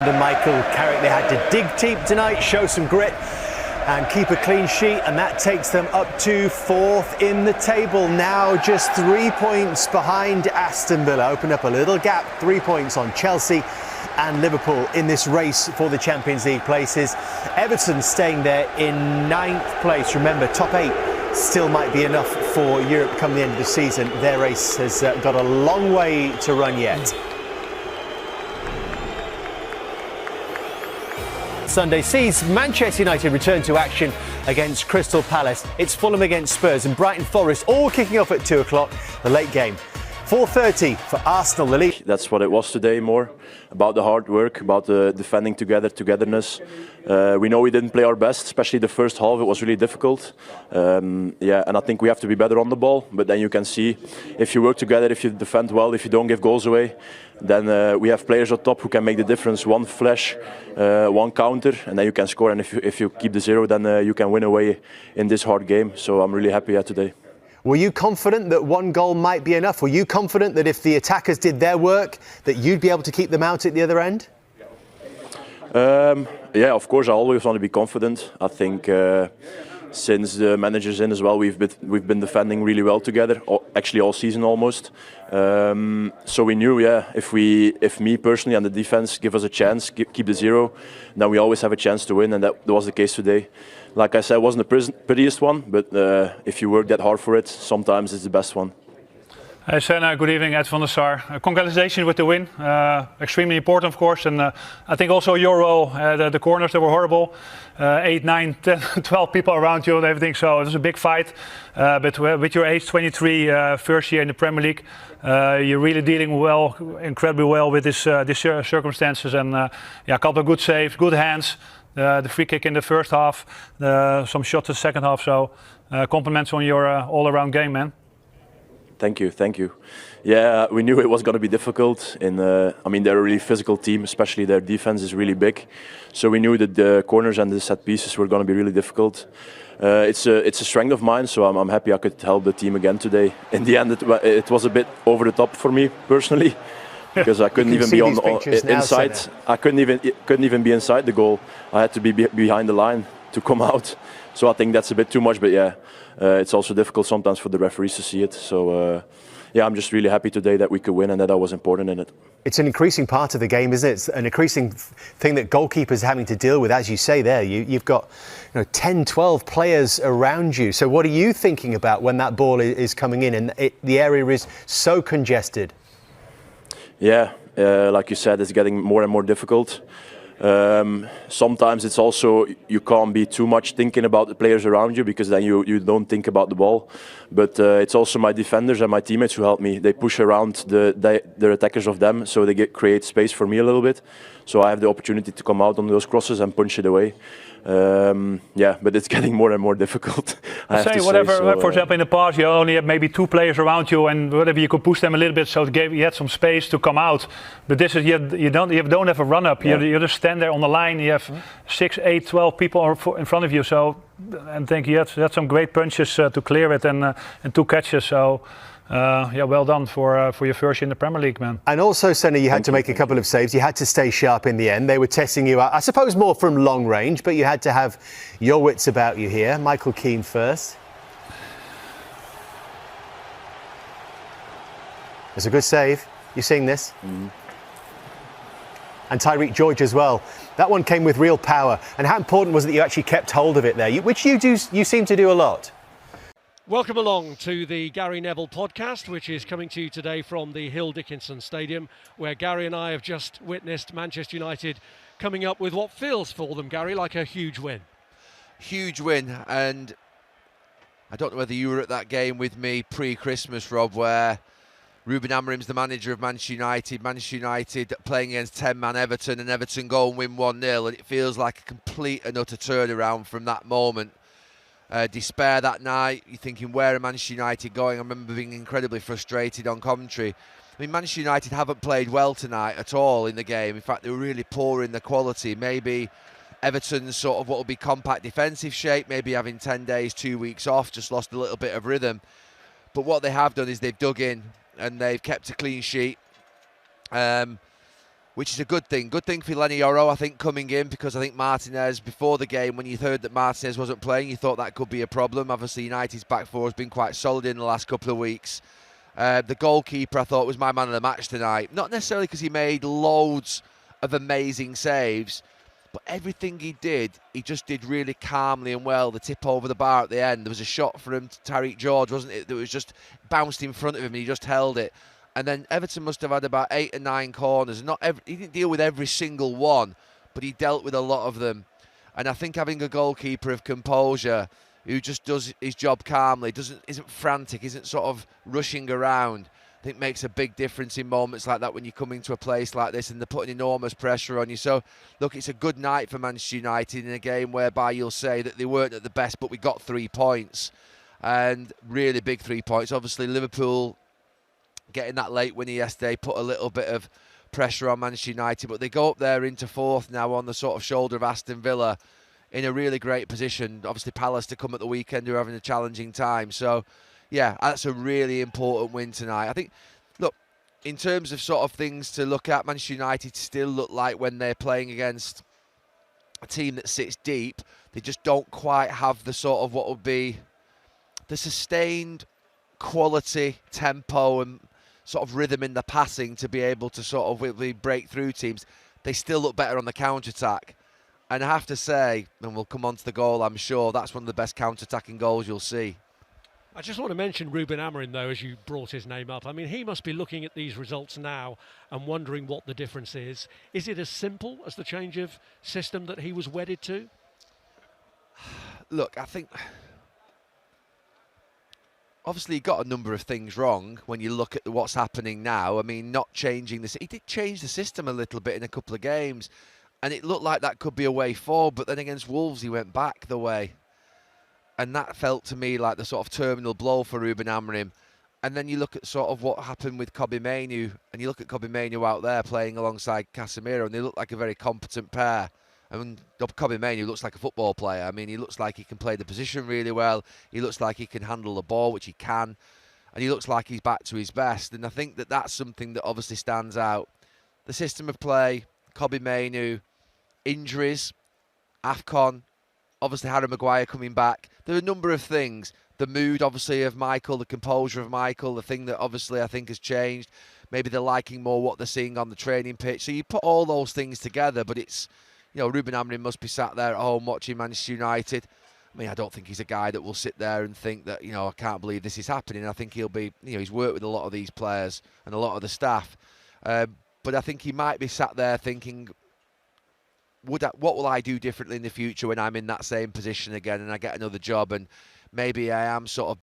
Under Michael Carrick, they had to dig deep tonight, show some grit and keep a clean sheet, and that takes them up to fourth in the table. Now just 3 points behind Aston Villa, opened up a little gap, 3 points on Chelsea and Liverpool in this race for the Champions League places. Everton staying there in ninth place. Remember, top 8 still might be enough for Europe come the end of the season. Their race has got a long way to run yet. Sunday sees Manchester United return to action against Crystal Palace. It's Fulham against Spurs and Brighton Forest, all kicking off at 2 o'clock, the late game. 4:30 for Arsenal, the league. That's what it was today, more about the hard work, about the defending togetherness. We know we didn't play our best, especially the first half. It was really difficult. And I think we have to be better on the ball. But then you can see, if you work together, if you defend well, if you don't give goals away, then we have players on top who can make the difference. One flash, one counter, and then you can score. And if you keep the 0, then you can win away in this hard game. So I'm really happy today. Were you confident that one goal might be enough? Were you confident that if the attackers did their work, that you'd be able to keep them out at the other end? Yeah, of course, I always want to be confident. I think since the manager's in as well, we've been defending really well together, actually all season almost. So we knew, if me personally and the defense give us a chance, keep the 0, then we always have a chance to win, and that was the case today. Like I said, it wasn't the prettiest one, but if you work that hard for it, sometimes it's the best one. Hey Senna, good evening, Ed van der Sar. Congratulations with the win. Extremely important, of course, and I think also your role, the corners that were horrible. 8, 9, 10, 12 people around you and everything, so it was a big fight. But with your age, 23, first year in the Premier League, you're really dealing well, incredibly well with these circumstances, and a couple of good saves, good hands. The free kick in the first half, some shots in the second half, so compliments on your all-around game, man. Thank you. Yeah, we knew it was going to be difficult. They're a really physical team, especially their defense is really big. So we knew that the corners and the set pieces were going to be really difficult. It's a strength of mine, so I'm happy I could help the team again today. In the end, it was a bit over the top for me personally, because I couldn't even be inside. I couldn't even be inside the goal. I had to be behind the line to come out. So I think that's a bit too much, but it's also difficult sometimes for the referees to see it. So I'm just really happy today that we could win and that I was important in it. It's an increasing part of the game, isn't it? It's an increasing thing that goalkeepers are having to deal with, as you say there. You've got 10, 12 players around you. So what are you thinking about when that ball is coming in and the area is so congested? Yeah, like you said, it's getting more and more difficult. Sometimes it's also, you can't be too much thinking about the players around you, because then you don't think about the ball. But it's also my defenders and my teammates who help me. They push around the attackers of them, so they create space for me a little bit. So I have the opportunity to come out on those crosses and punch it away. But it's getting more and more difficult. For example, in the past you only had maybe 2 players around you, and whatever you could push them a little bit, so you had some space to come out. But this is you don't have a run up. Yeah. You just stand there on the line. You have 6, 8, 12 people in front of you. So, and think you had some great punches to clear it, and 2 catches. So. Well done for your first year in the Premier League, man. And also, Senna, you had to make a couple of saves. You had to stay sharp in the end. They were testing you out, I suppose, more from long range, but you had to have your wits about you here. Michael Keane first. It's a good save. You seeing this? Mm. And Tyreek George as well. That one came with real power. And how important was it that you actually kept hold of it there, which you seem to do a lot? Welcome along to the Gary Neville podcast, which is coming to you today from the Hill Dickinson Stadium, where Gary and I have just witnessed Manchester United coming up with what feels for them, Gary, like a huge win. Huge win, and I don't know whether you were at that game with me pre-Christmas, Rob, where Ruben Amorim's the manager of Manchester United playing against 10-man Everton, and Everton go and win 1-0, and it feels like a complete and utter turnaround from that moment. Despair that night, you're thinking, where are Manchester United going? I remember being incredibly frustrated on commentary. I mean, Manchester United haven't played well tonight at all in the game. In fact, they were really poor in the quality. Maybe Everton's sort of what will be compact defensive shape, maybe having 10 days, 2 weeks off, just lost a little bit of rhythm. But what they have done is they've dug in and they've kept a clean sheet. which is a good thing. Good thing for Lenny Yoro, I think, coming in, because I think Martinez, before the game, when you heard that Martinez wasn't playing, you thought that could be a problem. Obviously, United's back four has been quite solid in the last couple of weeks. The goalkeeper, I thought, was my man of the match tonight. Not necessarily because he made loads of amazing saves, but everything he did, he just did really calmly and well. The tip over the bar at the end, there was a shot for him to Tariq George, wasn't it, that was just bounced in front of him and he just held it. And then Everton must have had about 8 or 9 corners. He didn't deal with every single one, but he dealt with a lot of them. And I think having a goalkeeper of composure who just does his job calmly, isn't frantic, isn't sort of rushing around, I think makes a big difference in moments like that when you come into a place like this and they're putting enormous pressure on you. So, look, it's a good night for Manchester United in a game whereby you'll say that they weren't at the best, but we got 3 points. And really big 3 points. Obviously, Liverpool getting that late winner yesterday put a little bit of pressure on Manchester United, but they go up there into 4th now on the sort of shoulder of Aston Villa in a really great position. Obviously, Palace to come at the weekend who are having a challenging time. So, yeah, that's a really important win tonight. I think, look, in terms of sort of things to look at, Manchester United still look like when they're playing against a team that sits deep, they just don't quite have the sort of what would be the sustained quality, tempo and sort of rhythm in the passing to be able to sort of really break through teams. They still look better on the counter-attack. And I have to say, and we'll come on to the goal, I'm sure, that's one of the best counter-attacking goals you'll see. I just want to mention Ruben Amorim, though, as you brought his name up. I mean, he must be looking at these results now and wondering what the difference is. Is it as simple as the change of system that he was wedded to? Look, I think obviously he got a number of things wrong when you look at what's happening now. I mean, not changing this. He did change the system a little bit in a couple of games, and it looked like that could be a way forward, but then against Wolves he went back the way. And that felt to me like the sort of terminal blow for Ruben Amorim. And then you look at sort of what happened with Kobbie Mainoo, and you look at Kobbie Mainoo out there playing alongside Casemiro, and they look like a very competent pair. And Kobbie Mainoo looks like a football player. I mean, he looks like he can play the position really well. He looks like he can handle the ball, which he can. And he looks like he's back to his best. And I think that that's something that obviously stands out. The system of play, Kobbie Mainoo, injuries, AFCON, obviously Harry Maguire coming back. There are a number of things. The mood, obviously, of Michael, the composure of Michael, the thing that obviously I think has changed. Maybe they're liking more what they're seeing on the training pitch. So you put all those things together, but it's, you know, Ruben Amorim must be sat there at home watching Manchester United. I mean, I don't think he's a guy that will sit there and think that, you know, I can't believe this is happening. I think he'll be, you know, he's worked with a lot of these players and a lot of the staff. But I think he might be sat there thinking, what will I do differently in the future when I'm in that same position again and I get another job, and maybe I am sort of